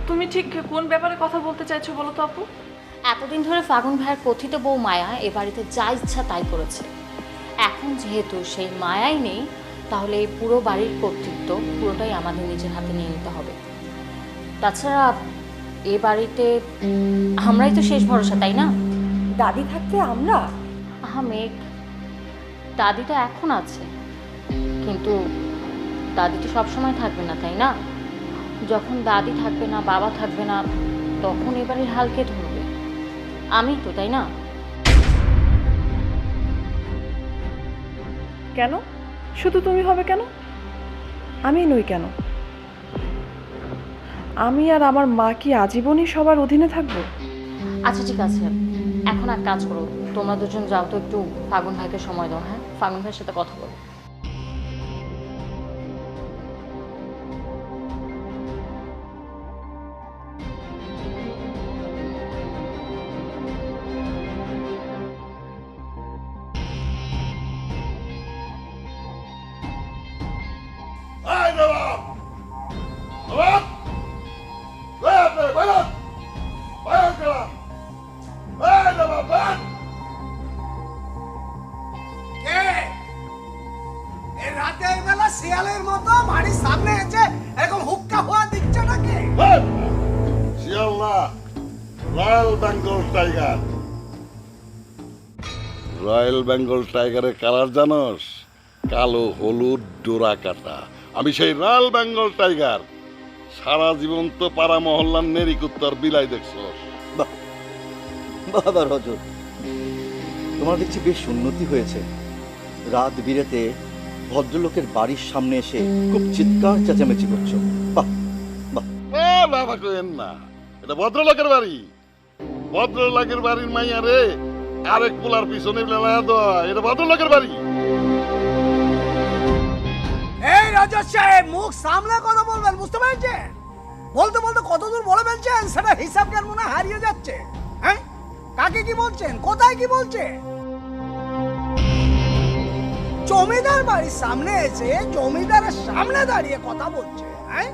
তুমি ঠিক কোন ব্যাপারে কথা বলতে চাইছো বলো তো আপু? এতদিন ধরে ফাগুন ভাইয়ের কথিত বউ মায়া এ বাড়িতে যা ইচ্ছা তাই করেছে। এখন যেহেতু সেই মায়াই নেই, তাহলে এই পুরো বাড়ির কর্তৃত্ব পুরোটাই আমাদের নিজের হাতে নিয়ে নিতে হবে। তাছাড়া এ বাড়িতে আমরাই তো শেষ ভরসা, তাই না? দাদি থাকতে আমরা? মেঘ, দাদি তো এখন আছে, কিন্তু দাদি তো সবসময় থাকবে না, তাই না? যখন দাদি থাকবে না, বাবা থাকবে না, তখন এবারের হাল কে ধরবে? আমি তো, তাই না? কেন শুধু তুমি হবে কেন? আমি নই কেন? আমি আর আমার মা কি আজীবনই সবার অধীনে থাকবো? আচ্ছা ঠিক আছে, এখন এক কাজ করো, তোমরা দুজন যাও তো, একটু ফাগুন ভাইকে সময় দাও। হ্যাঁ, ফাগুন ভাইয়ের সাথে কথা বলো। Hey, Nawab! Nawab! Where are they? Where are they? Hey, Nawab, man! কে এই রাতের বেলা শিয়ালের মতো বাড়ির সামনে এসে এরকম হুক্কা হওয়া দিচ্ছে নাকি? Hey! শিয়াল্লাহ, royal Bengal tiger. Royal Bengal টাইগারের কালার জানোস? কালো হলুদ ডোরা কাটা। আমি সেই রয়্যাল বেঙ্গল টাইগার। সারা জীবন তো পাড়া মহল্লার নেরি কুত্তার বিলাই দেখছস। বাবা রজত, তোমার দেখছি বেশ উন্নতি হয়েছে। রাত বিরেতে ভদ্রলোকের বাড়ির সামনে এসে খুব চিৎকার চেঁচামেচি করছো। বাহ বাহ। বাবা কেন না, এটা ভদ্রলোকের বাড়ি। ভদ্রলোকের বাড়ির মাইয়া রে আরেক পোলার পিছনে বেলায় দেওয়া, এটা ভদ্রলোকের বাড়ি। এই রজত সাহেব, মুখ সামলে কথা বলবেন, বুঝতে পেরেছেন? বলতে বলতে কতদূর বলে ফেলছেন সেটা হিসাব জ্ঞান মনে হয় হারিয়ে যাচ্ছে। হ্যাঁ, কাকে কি বলছেন, কোথায় কি বলছেন? জমিদার বাড়ির সামনে এসে জমিদারের সামনে দাঁড়িয়ে কথা বলছে। হ্যাঁ,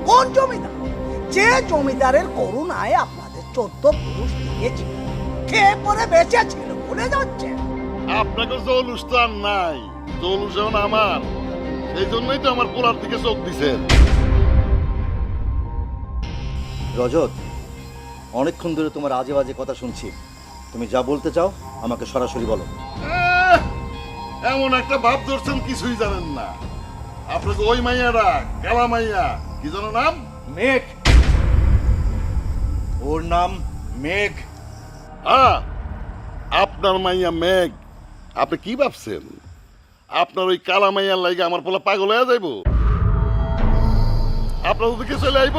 কোন জমিদার? যে জমিদারের করুণায় আপনাদের 14 পুরুষ দিয়েছিল, খেয়ে পরে বেঁচে ছিল, ভুলে যাচ্ছে? আপনাকে জৌলুস তো আর নাই, জৌলুস এখন আমার। সেই জন্যই তো আমার পোলার দিকে চোখ দিছেন। রজত, অনেকক্ষণ ধরে তোমার আজে বাজে কথা শুনছি। তুমি যা বলতে চাও আমাকে সরাসরি বলো। এমন একটা ভাব ধরছেন কিছুই জানেন না। আপনাকে ওই মাইয়ারা, কালা মাইয়া, কি যেন নাম? মেঘ। ওর নাম মেঘ। হ্যাঁ, আপনার মাইয়া মেঘ। আপনি কি ভাবছেন আপনার ওই কালা মাইয়ার লাগে আমার পোলা পাগল হয়ে যাইব? আপনার ওদিকে চলে আইব?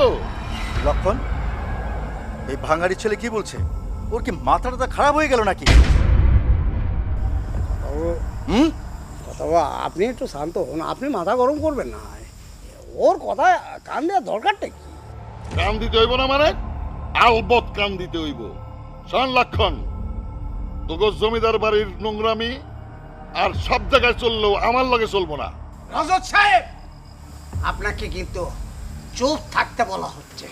লক্ষণ, এই ভাঙাড়ি ছেলে কি বলছে? ওর কি মাথাটা খারাপ হয়ে গেল নাকি? হুম? কথা আপনি একটু শান্ত হন, আপনি মাথা গরম করবেন না। ওর কথা কান দেওয়ার দরকারটা কি? কান দিতে হইব না মানে? আলবত কান দিতে হইব। শোন লক্ষণ, তোকে জমিদার বাড়ির নোংরামি আর সব জায়গায় চললেও আমার লগে চলবো না। রজত সাহেব, আপনাকে কিন্তু চুপ থাকতে বলা হচ্ছে।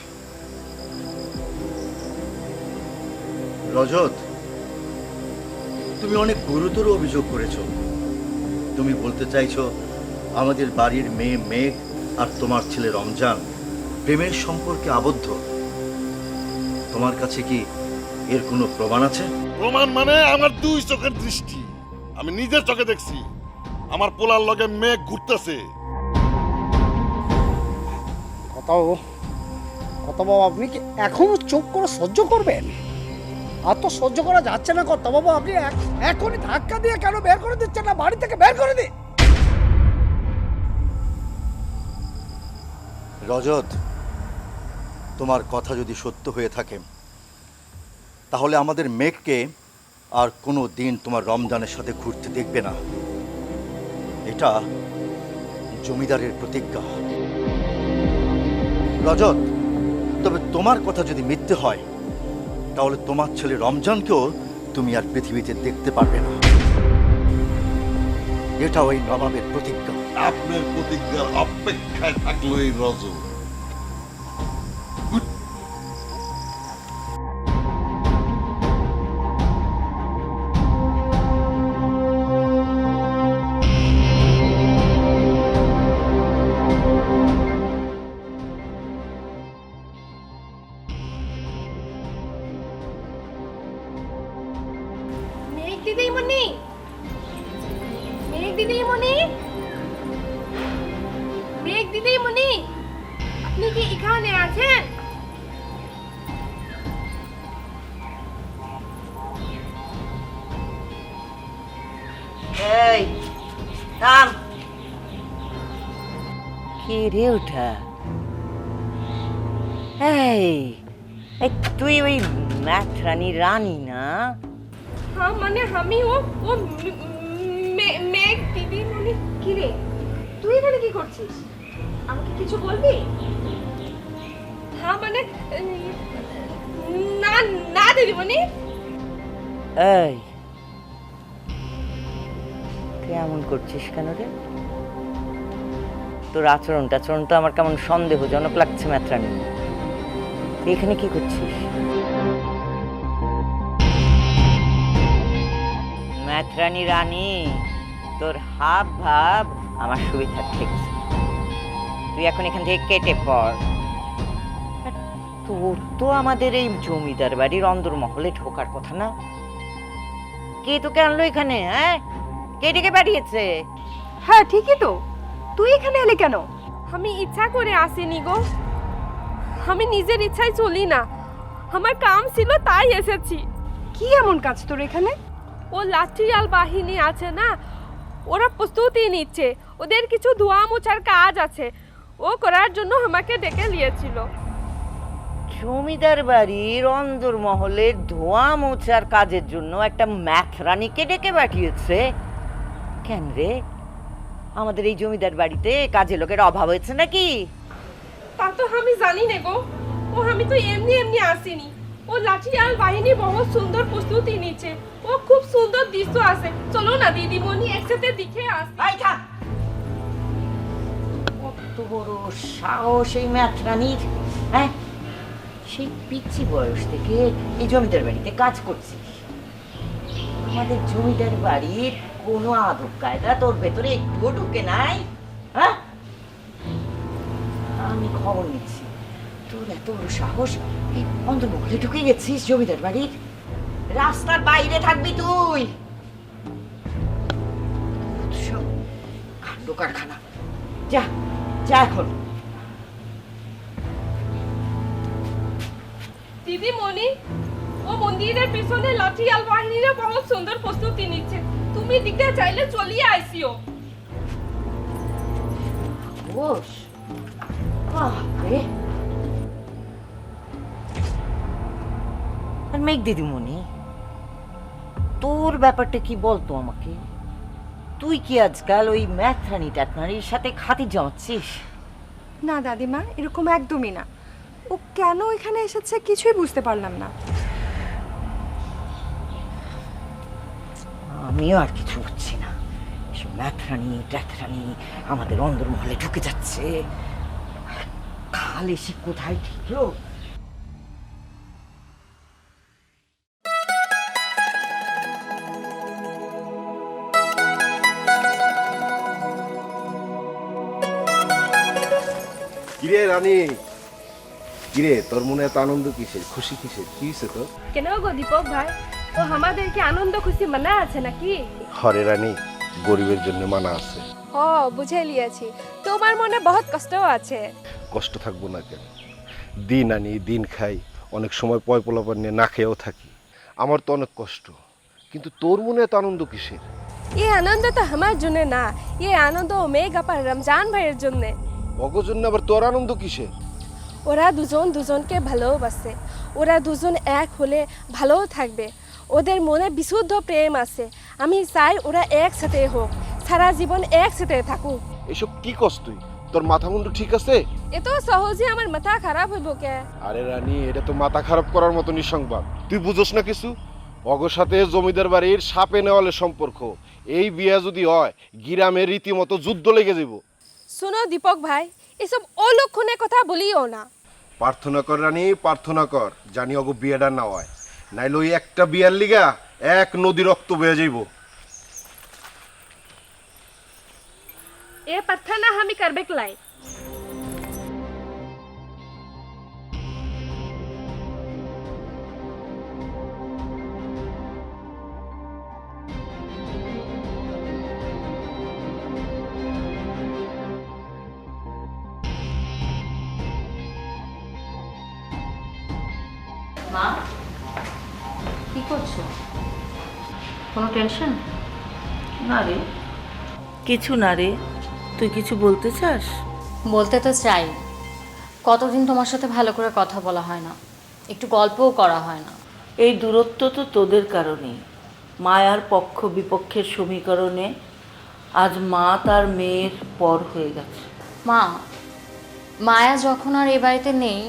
রজত, তুমি অনেক গুরুতর অভিযোগ করেছো। তুমি বলতে চাইছো আমাদের বাড়ির মেয়ে মেঘ আর তোমার ছেলে রমজান প্রেমের সম্পর্কে আবদ্ধ। তোমার কাছে কি এর কোনো প্রমাণ আছে? প্রমাণ মানে আমার দুই চোখের দৃষ্টি। আমি নিজের চোখে দেখছি আমার পোলার লগে মেঘ ঘুরতেছে। কথা বাবু, আপনি কি এখনো চুপ করে সহ্য করবেন? আর তো সহ্য করা যাচ্ছে না কথা বাবু। আপনি এখনই ধাক্কা দিয়ে কেন বের করে দিচ্ছেন না? বাড়ি থেকে বের করে দিন। রজত, তোমার কথা যদি সত্য হয়ে থাকে তাহলে আমাদের মেঘকে আর কোনো দিন তোমার রমজানের সাথে ঘুরতে দেখবে না। এটা জমিদারের প্রতিজ্ঞা। রজত, তবে তোমার কথা যদি মিথ্যে হয় তাহলে তোমার ছেলে রমজানকেও তুমি আর পৃথিবীতে দেখতে পারবে না। এটা ওই নবাবের প্রতিজ্ঞা। আপনার প্রতিজ্ঞার অপেক্ষায় থাকলো এই রজত। দিদিমণি, মেঘ দিদিমণি, আপনি কি এখানে আছেন? এই থাম। কি রে ওঠা? এই এই তুই ওই ম্যাথরানি রানী না? হ্যাঁ মানে আমি ও ও মেঘ দিদিমণি। কি রে, তুই এখানে কি করছিস? আমাকে কিছু বলবি? হ্যাঁ মানে না না দিদিমণি। এই তুই এমন করছিস কেন রে? তোর আচরণ টাচরণ তো আমার কেমন সন্দেহজনক লাগছে ম্যাথরানি। তুই এখানে কি করছিস? ম্যাথরানি রানী, তোর হাব ভাব আমার সুবিধা ঠেকছে। তুই এখন এখান থেকে কেটে পড়। তোর তো আমাদের এই জমিদার বাড়ির অন্দরমহলে ঢোকার কথা না। কে তোকে আনলো এখানে? হ্যাঁ, কে ডেকে পাঠিয়েছে? হ্যাঁ ঠিকই তো, তুই এখানে এলে কেন? আমি ইচ্ছা করে আসিনি গো, আমি নিজের ইচ্ছায় চলি না, আমার কাম ছিল তাই এসেছি। কি এমন কাজ তোর এখানে? ও লাঠিয়াল বাহিনী আছে না, ওরা প্রস্তুতি নিচ্ছে, ওদের কিছু ধোয়া মোছার কাজ আছে, ও করার জন্য আমাকে ডেকে নিয়েছিল। জমিদার বাড়ির অন্দরমহলের ধোয়া মোছার কাজের জন্য একটা ম্যাথরানিকে ডেকে পাঠিয়েছে? কেন রে, আমাদের এই জমিদার বাড়িতে কাজে লোকের অভাব হয়েছে নাকি? তা তো আমি জানি না গো, ও আমি তো এমনি এমনি আসিনি, ও লাঠিয়াল বাহিনী বহুত সুন্দর প্রস্তুতি নিচ্ছে, ও খুব সুন্দর দৃশ্য আছে, চলো না দিদিমণি একসাথে দেখে আসি। কত বড় সাহস এই ম্যাথরানির! হ্যাঁ, সেই পিচ্ছি বয়স থেকে এই জমিদার বাড়িতে কাজ করছিস। আমাদের জমিদার বাড়ির কোনো আদব কায়দা তোর ভেতরে একটুও ঢুকে নাই? হ্যাঁ, আমি খবর নিচ্ছি, তোর এত বড় সাহস, এই অন্তর্মহলে ঢুকে গেছিস জমিদার বাড়ির। রাস্তার বাইরে থাকবি তুই। সব কাণ্ড কারখানা। যা যা এখন। দিদিমণি, ও মন্দিরের পিছনে লাঠিয়াল বাহিনীরা বহুত সুন্দর প্রস্তুতি নিচ্ছে, তুমি দিকে চাইলে চলিয়ে আইসিও। বস। বাপরে। আর মেঘ দিদিমণি, তোর ব্যাপারটা কি বলতো আমাকে? তুই কি আজকাল ওই ম্যাথরানি ট্যাথরানির সাথে খাতির জমাচ্ছিস? না দাদিমা, এরকম একদমই না। ও কেন এখানে এসেছে কিছুই বুঝতে পারলাম না। আমিও আর কিছু বুঝছি না। এসব ম্যাথরানি ট্যাথরানি আমাদের অন্দরমহলে ঢুকে যাচ্ছে। কাল এসে কোথায় ঠিকলো? কিরে রানী, কিরে তোর মনে এত আনন্দ কিসের, খুশি কিসের, কি হয়েছে তোর? কেন গো দীপক ভাই, ও আমাদেরকে আনন্দ খুশি মানা আছে নাকি? হরে রানী, গরিবের জন্য মানা আছে। ও বুঝে লিয়েছি, তোমার মনে বহুত কষ্টও আছে। কষ্ট থাকবো না কেন? দিন আনি দিন খাই, অনেক সময় পয় পোলাপান নিয়ে না খেয়েও থাকি। আমার তো অনেক কষ্ট, কিন্তু তোর মনে এত আনন্দ কিসের? এই আনন্দ তো আমার জন্য না, এই আনন্দ মেঘ আপার রমজান ভাইয়ের জন্য। অগর জন্য আবার তোর আনন্দ কিসের? ওরা দুজন দুজনকে ভালোবাসে, ওরা দুজন এক হলে ভালো থাকবে, ওদের মনে বিশুদ্ধ প্রেম আছে। আমি চাই ওরা একসাথে হোক, সারা জীবন একসাথে থাকুক। এসব কি কস তুই? তোর মাথা মুন্ডু ঠিক আছে? এত সহজে আমার মাথা খারাপ হইব কে? আরে রানী, এটা তো মাথা খারাপ করার মতো নিঃসংবাদ। তুই বুঝোস না কিছু? অগর সাথে জমিদার বাড়ির সাপে নেওয়ালের সম্পর্ক। এই বিয়া যদি হয়, গ্রামের রীতিমতো যুদ্ধ লেগে যাব। শোনো দীপক ভাই, এসব অলক্ষণের কথা বলিও না। প্রার্থনা কর রানী, প্রার্থনা কর, জানি অগো বিয়েটা না হয়, নাইলে ওই একটা বিয়ার লিগা এক নদী রক্ত বয়ে যাইব। এ প্রার্থনা আমি করবে লাই। মা কি করছো? কোনো টেনশন? না রে, কিছু না রে। তুই কিছু বলতে চাস? বলতে তো চাই, কতদিন তোমার সাথে ভালো করে কথা বলা হয় না, একটু গল্পও করা হয় না। এই দূরত্ব তো তোদের কারণেই। মায়ার পক্ষ বিপক্ষের সমীকরণে আজ মা তার মেয়ের পর হয়ে গেছে। মা, মায়া যখন আর এ বাড়িতে নেই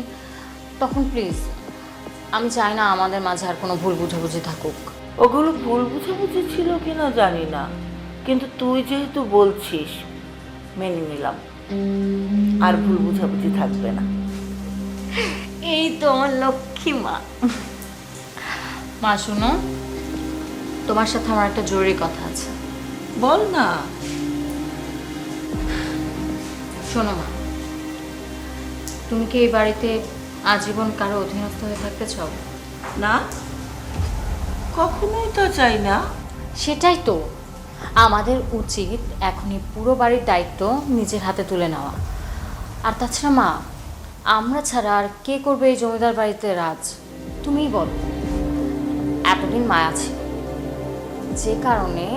তখন প্লিজ, আমি চাই না আমাদের মাঝে আর কোনো ভুল বুঝাবুঝি থাকুক। ওগুলো ভুল বুঝাবুঝি ছিল কিনা জানি না, কিন্তু তুই যেহেতু বলছিস মেনে নিলাম, আর ভুল বুঝাবুঝি থাকবে না। এই তো আমার লক্ষ্মী মা। মা শুনো, তোমার সাথে আমার একটা জরুরি কথা আছে। বল না। শোনো মা, তুমি কি এই বাড়িতে আজীবন কারো অধীনস্থ হয়ে থাকতে চাও? না, কখনোই তো চাই না। সেটাই তো, আমাদের উচিত এখনই পুরো বাড়ির দায়িত্ব নিজের হাতে তুলে নেওয়া। আর তাছাড়া মা, আমরা ছাড়া আর কে করবে এই জমিদার বাড়িতে রাজ? তুমিই বলো। এতদিন মায়া ছিল, যে কারণে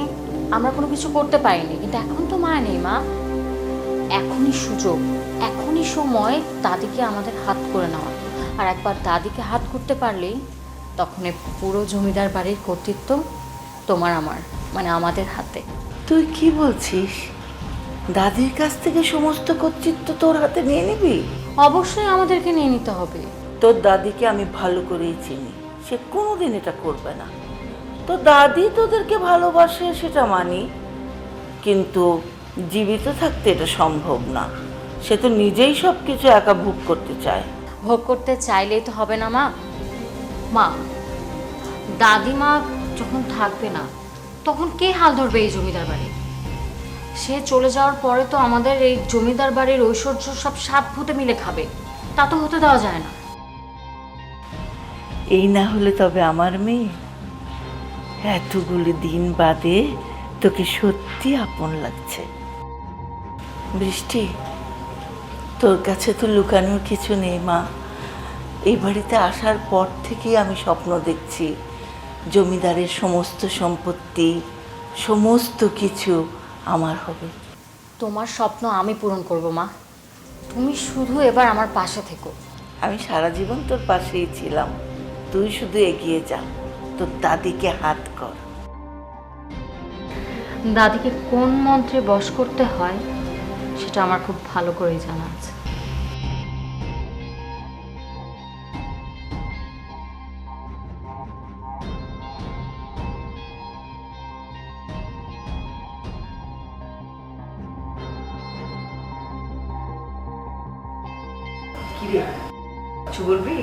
আমরা কোনো কিছু করতে পারিনি, কিন্তু এখন তো মায়া নেই মা। এখনই সুযোগ, এখনই সময় দাদিকে আমাদের হাত করে নেওয়া। আর একবার দাদিকে হাত করতে পারলেই তখন এই পুরো জমিদার বাড়ির কর্তৃত্ব তোমার আমার, মানে আমাদের হাতে। তুই কি বলছিস? দাদির কাছ থেকে সমস্ত কর্তৃত্ব তোর হাতে নিয়ে নিবি? অবশ্যই আমাদেরকে নিয়ে নিতে হবে। তোর দাদিকে আমি ভালো করেই চিনি, সে কোনোদিন এটা করবে না। তো দাদি তোদেরকে ভালোবাসে সেটা মানি, কিন্তু জীবিত থাকতে এটা সম্ভব না। সে তো নিজেই সব কিছু একা ভোগ করতে চায়। ভোগ করতে চাইলেই তো হবে না মা। মা, দাদিমা যখন থাকবে না তখন কে হাল ধরবে এই জমিদার বাড়ি? সে চলে যাওয়ার পরে তো আমাদের এই জমিদার বাড়ির ঐশ্বর্য সব সাপ ভূতে মিলে খাবে, তা তো হতে দেওয়া যায় না। এই না হলে তবে আমার মেয়ে, এতগুলি দিন বাদে তোকে সত্যি আপন লাগছে। বৃষ্টি, তোর কাছে তো লুকানোর কিছু নেই মা। এই বাড়িতে আসার পর থেকেই আমি স্বপ্ন দেখছি জমিদারের সমস্ত সম্পত্তি, সমস্ত কিছু আমার হবে। তোমার স্বপ্ন আমি পূরণ করব মা, তুমি শুধু এবার আমার পাশে থেকো। আমি সারা জীবন তোর পাশেই ছিলাম, তুই শুধু এগিয়ে যা, তোর দাদিকে হাত কর। দাদিকে কোন মন্ত্রে বশ করতে হয় সেটা আমার খুব ভালো করেই জানা আছে। কিছু বলবি?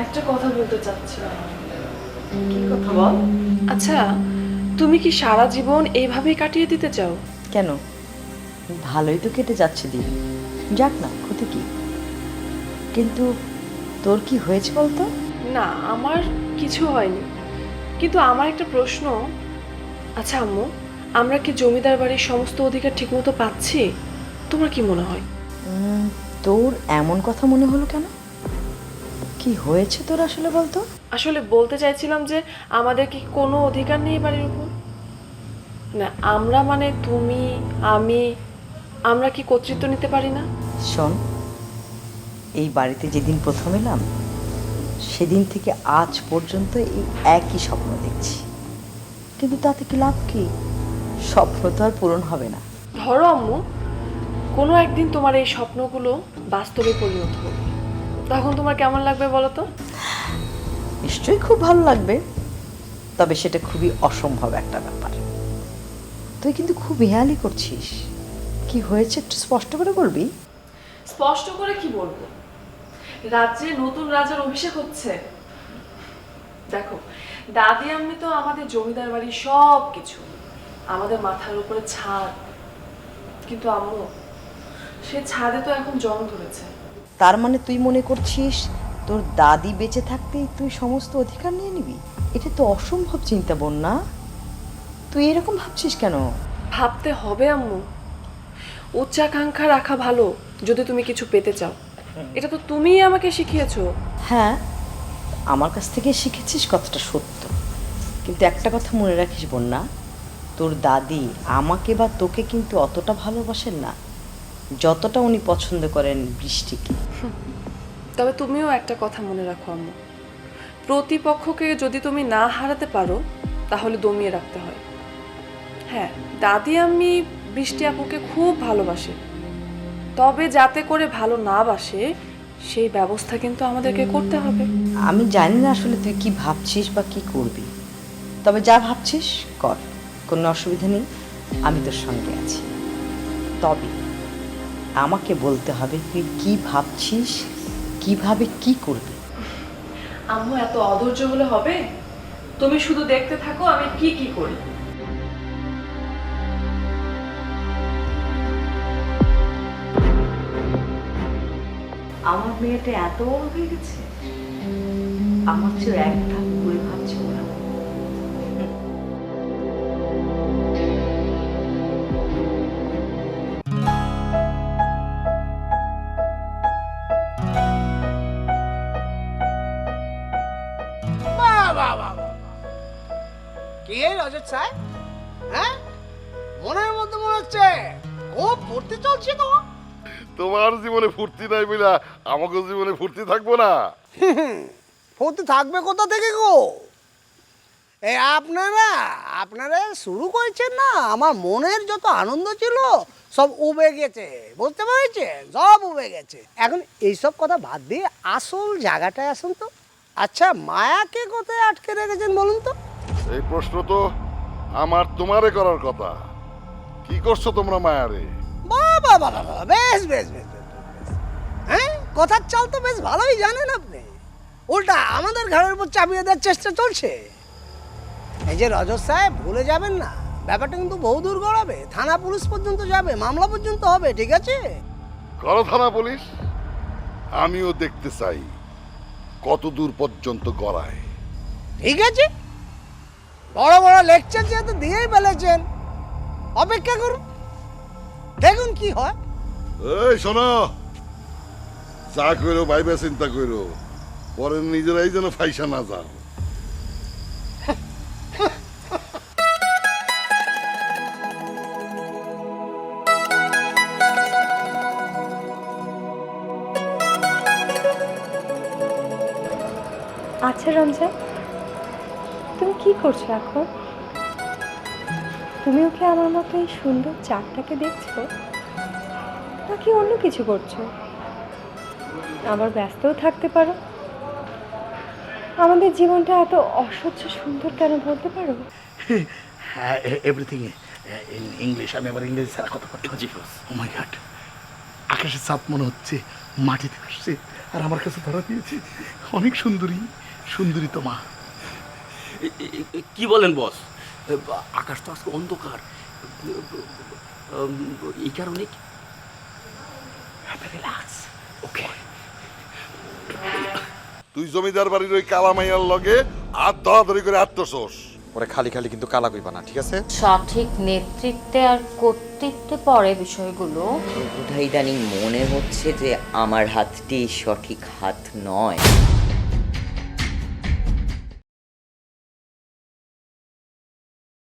একটা কথা বলতে চাচ্ছিলাম। কি কথা বল। আচ্ছা, তুমি কি সারা জীবন এইভাবেই কাটিয়ে দিতে চাও? কেন, ভালোই তো কেটে যাচ্ছে দিন, যাক না, ক্ষতি কি? কিন্তু তোর কি হয়েছে বলতো? না, আমার কিছু হয়নি, কিন্তু আমার একটা প্রশ্ন। আচ্ছা আম্মু, আমরা কি জমিদার বাড়ির সমস্ত অধিকার ঠিকমতো পাচ্ছি? তোমার কি মনে হয়? তোর এমন কথা মনে হলো কেন? কি হয়েছে তোর আসলে বলতো? আসলে বলতে চাইছিলাম যে আমাদের কি কোনো অধিকার নেই বাড়ির উপর? না, আমরা মানে তুমি, আমি, আমরা কি কর্তৃত্ব নিতে পারি না? শোন, এই বাড়িতে যেদিন প্রথম এলাম সেদিন থেকে আজ পর্যন্ত এই একই স্বপ্ন দেখছি, কিন্তু তাতে কি লাভ? কি স্বপ্ন তো আর পূরণ হবে না। ধরো আম্মু, কোনো একদিন তোমার এই স্বপ্নগুলো বাস্তবে পরিণত হবে, তখন তোমার কেমন লাগবে বলো তো? নিশ্চয়ই খুব ভালো লাগবে, তবে সেটা খুবই অসম্ভব একটা ব্যাপার। তুই কিন্তু খুব হেয়ালি করছিস। কি হয়েছে একটু স্পষ্ট করে বলবি? স্পষ্ট করে কি বলবো? রাজ্যে নতুন রাজার অভিষেক হচ্ছে। দেখো, দাদি আম্মি তো আমাদের জমিদার বাড়ির সব কিছু, আমাদের মাথার উপরে ছাদ, কিন্তু আম্মু, সে ছাদে তো এখন জং ধরেছে। তার মানে তুই মনে করছিস তোর দাদি বেঁচে থাকতেই তুই সমস্ত অধিকার নিয়ে নিবি? এটা তো অসম্ভব চিন্তা, বোন না? তুই এরকম ভাবছিস কেন? ভাবতে হবে আম্মু, উচ্চাকাঙ্ক্ষা রাখা ভালো যদি তুমি কিছু পেতে চাও। এটা তো তুমিই আমাকে শিখিয়েছো। হ্যাঁ, আমার কাছ থেকে শিখেছিস কথাটা সত্য, কিন্তু একটা কথা মনে রাখিস বন্যা, তোর দাদি আমাকে বা তোকে কিন্তু অতটা ভালোবাসেন না যতটা উনি পছন্দ করেন বৃষ্টিকে। তবে তুমিও একটা কথা মনে রাখো আম্মু, প্রতিপক্ষকে যদি তুমি না হারাতে পারো তাহলে দমিয়ে রাখতে হয়। হ্যাঁ, দাদি আমি বৃষ্টি আপুকে খুব ভালোবাসে, তবে যাতে করে ভালো না বাসে সেই ব্যবস্থা কিন্তু আমাদেরকে করতে হবে। আমি জানি না আসলে তুই কি ভাবছিস বা কি করবি, তবে যা ভাবছিস কর, কোনো অসুবিধা নেই, আমি তোর সঙ্গে আছি। তবে আমাকে বলতে হবে তুই কি ভাবছিস, কিভাবে কি করবি। আম্মু এত অধৈর্য হলে হবে? তুমি শুধু দেখতে থাকো আমি কি কি করি। আমার মেয়েটা এত বড় হয়ে গেছে, আমার চেয়ে এক ধাপ করে ভাবছে ওরা। বাহ বাহ বাহ বাহ। কি এই রজত সাহেব, হ্যাঁ মনের মধ্যে মনে হচ্ছে খুব ফুর্তি চলছে তো। তোমার জীবনে ফুর্তি নাই বইলা আমাকে জীবনে ফুর্তি থাকবো না? ফুর্তি থাকবে কোথা থেকে গো? এই আপনারা শুরু করেছেন না, আমার মনের যত আনন্দ ছিল সব উবে গেছে, বুঝতে পেরেছেন? সব উবে গেছে। এখন এইসব কথা বাদ দিয়ে আসল জায়গাটায় আসুন তো। আচ্ছা, মায়াকে কোথায় আটকে রেখেছেন বলুন তো? এই প্রশ্ন তো আমার তোমারে করার কথা। কি করছো তোমরা মায়ারে? বাবা বাবা বাবা, বেশ বেশ বেশ বেশ বেশ। হ্যাঁ, কথার চাল তো বেশ ভালোই জানেন আপনি। উল্টা আমাদের ঘরের উপর চাপিয়ে দেওয়ার চেষ্টা চলছে। এই যে রজত সাহেব, ভুলে যাবেন না, ব্যাপারটা কিন্তু বহু দূর গড়াবে, থানা পুলিশ পর্যন্ত যাবে, মামলা পর্যন্ত হবে, ঠিক আছে? করো থানা পুলিশ, আমিও দেখতে চাই কত দূর পর্যন্ত গড়ায়। ঠিক আছে, বড় বড় লেকচার যেহেতু দিয়েই ফেলেছেন, অপেক্ষা করুন, দেখুন কি হয়। এই শোনো, যা কইরো ভাইবা চিন্তা কইরো, পরে নিজেরাই যেন ফাইসা না যাও। আচ্ছা রমজান, তুমি কি করছো এখন? তুমিও কি আমার মতো এই সুন্দর চাঁদটাকে দেখছো, নাকি অন্য কিছু করছো? আবার ব্যস্তও থাকতে পারো। আমাদের জীবনটা এত অসহ্য সুন্দর কেন বলতে পারো? হ্যাঁ, এভরিথিং ইন ইংলিশ। আমি আবার ইংরেজি ছাড়া কথা বলতে পারছি। ও মাই গড, আকাশের চাঁদ মনে হচ্ছে মাটিতে আসছে আর আমার কাছে ধরা দিয়েছে। অনেক সুন্দরী, সুন্দরী তো মা। কি বলেন বস? আকাশ তো আজকে অন্ধকার, এই কারণে রিল্যাক্স, ওকে। তুই জমিদার বাড়ির ওই কালামাইয়ার লগে আর ধরাধরি করে আত্মসোস। ওরে খালি খালি কিন্তু কালা কইবা না, ঠিক আছে? সঠিক নেতৃত্বে আর কর্তৃত্বে পড়ে বিষয়গুলো। বোধহয় ইদানিং মনে হচ্ছে যে আমার হাতটি সঠিক হাত নয়।